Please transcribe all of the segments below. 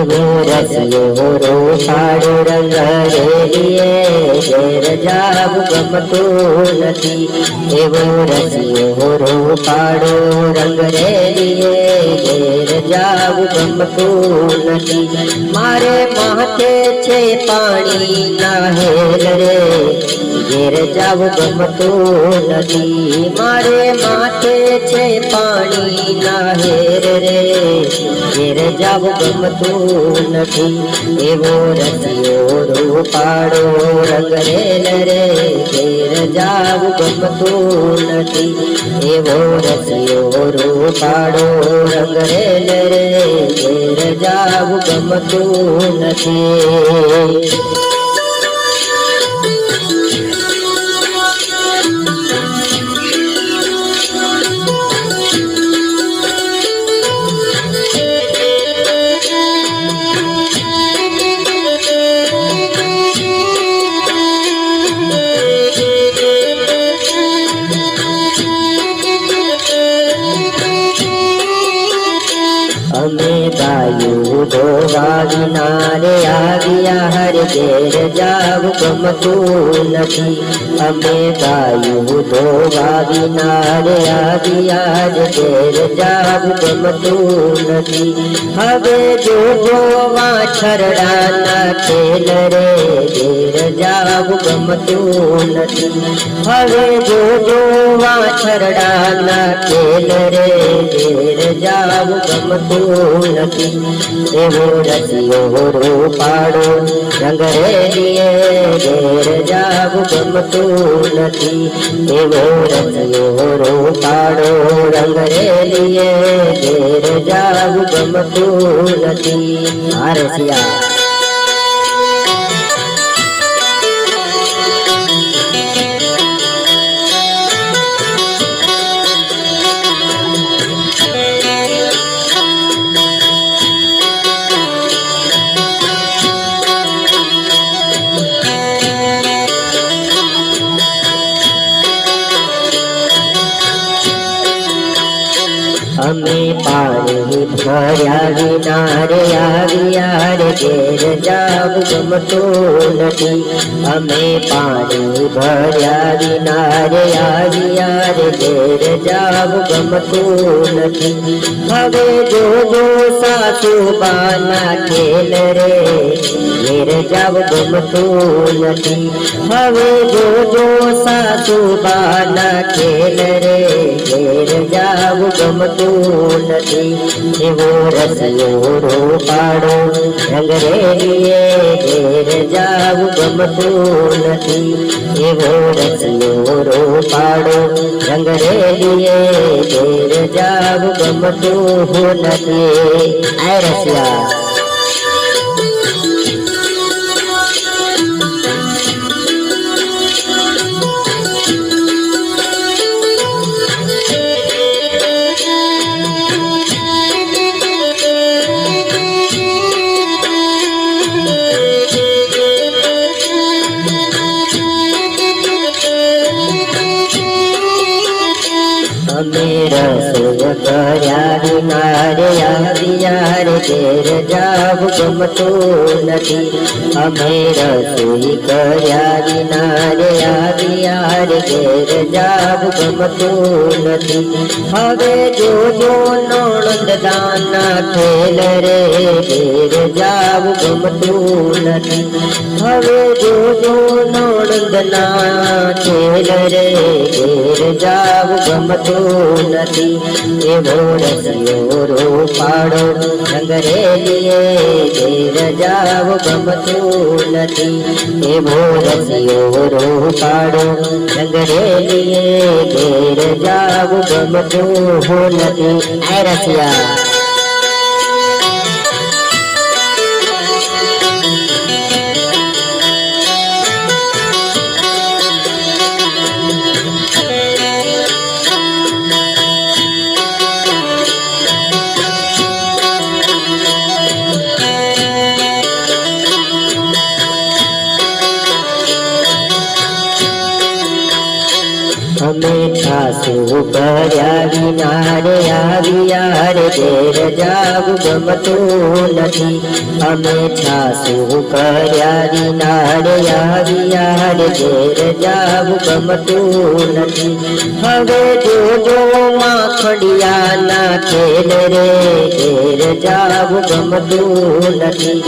એવો રસિયો રૂપાળો રંગ રેલીએ ઘેર જાવું ગમતું નથી. એવો રસિયો રૂપાળો રંગ રેલીએ ઘેર જાવું ગમતું નથી. મારે માથે છે પાણી ના હેલ રે ઘેર જાવું ગમતું નથી. મારે માથે છે પાણી ના હેર રે ઘેર જાવું ગમતું નથી. એવો રસિયો રૂપાળો રંગ રેલ રે ઘેર જાવું ગમતું નથી. એવો રસિયો રૂપાળો રંગ રેલ રે ઘેર જાવું ગમતું નથી. અમે ગાયું ધોવા વિનારે આવ્યા હર ઘેર જાવું ગમતું નથી. અમે ગાયું ધોવા વિનારે આવ્યા હર ઘેર જાવું ગમતું નથી. હવે જોજો વાછરડાના ખેલ રે ઘેર જાવું ગમતું નથી. હવે જોજો વાછરડાના ખેલ રે ઘેર જાવું ગમતું નથી. એવો રસિયો રૂપાળો રંગ રેલીએ ઘેર જાવું ગમતું નથી. એવો રસિયો રૂપાળો રંગ રેલીએ ઘેર જાવું ગમતું નથી. આ રસિયા અમે પાણી ભર્યા વિનારે આવ્યા રે ઘેર જાવું ગમતું નથી. અમે પાણી ભર્યા વિનારે આવ્યા રે ઘેર જાવું ગમતું નથી. હવે જોજો સાસુબાના ખેલ રે ઘેર જાવું ગમતું નથી. હવે જોજો સાસુબાના ખેલ રે ઘેર જાવું ગમતું નથી. એવો રસિયો રૂપાળો રંગ રેલીએ ઘેર જાવું ગમતું નથી. એવો રસિયો રૂપાળો રંગ રેલીએ ઘેર જાવું ગમતું નથી. આ રસિયા અમે રસોઈ કર્યા વિનારે આવ્યા રે ઘેર જાવું ગમતું નથી. અમે રસોઈ કર્યા વિનારે આવ્યા રે ઘેર જાવું ગમતું નથી. હવે જોજો નણંદ દાના ખેલ રે ઘેર જાવું ગમતું નથી. હવે જોજો નણંદના ખેલ રે ઘેર જાવું ગમતું નથી. એવો રસિયો રૂપાળો રંગ રેલીએ ઘેર જાવું ગમતું નથી. એવો રસિયો રૂપાળો રંગ રેલીએ ઘેર જાવું ગમતું નથી. આ રસિયા અમે ખાસ સાસુ કર્યા વિના રે આવ્યા રે ઘેર જાવું ગમતું નથી. અમે સાસુ કર્યા વિના રે આવ્યા રે ઘેર જાવું ગમતું નથી. હવે જોજો માખડિયા ના ખેલ રે ઘેર જાવું ગમતું નથી.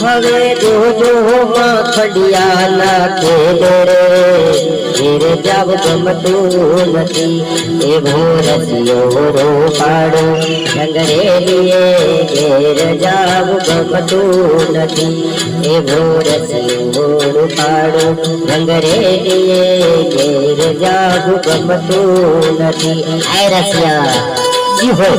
હવે જોજો માખડિયા ના ખેલ રે ઘેર જાવું ગમતું નથી. એવો રસિયો રોપાડો રંગરેલીએ ઘેર જાવું ગમતું નથી. એવો રસિયો રોપાડો રંગરેલીએ ઘેર જાવું ગમતું નથી. આ રસિયા જી હોય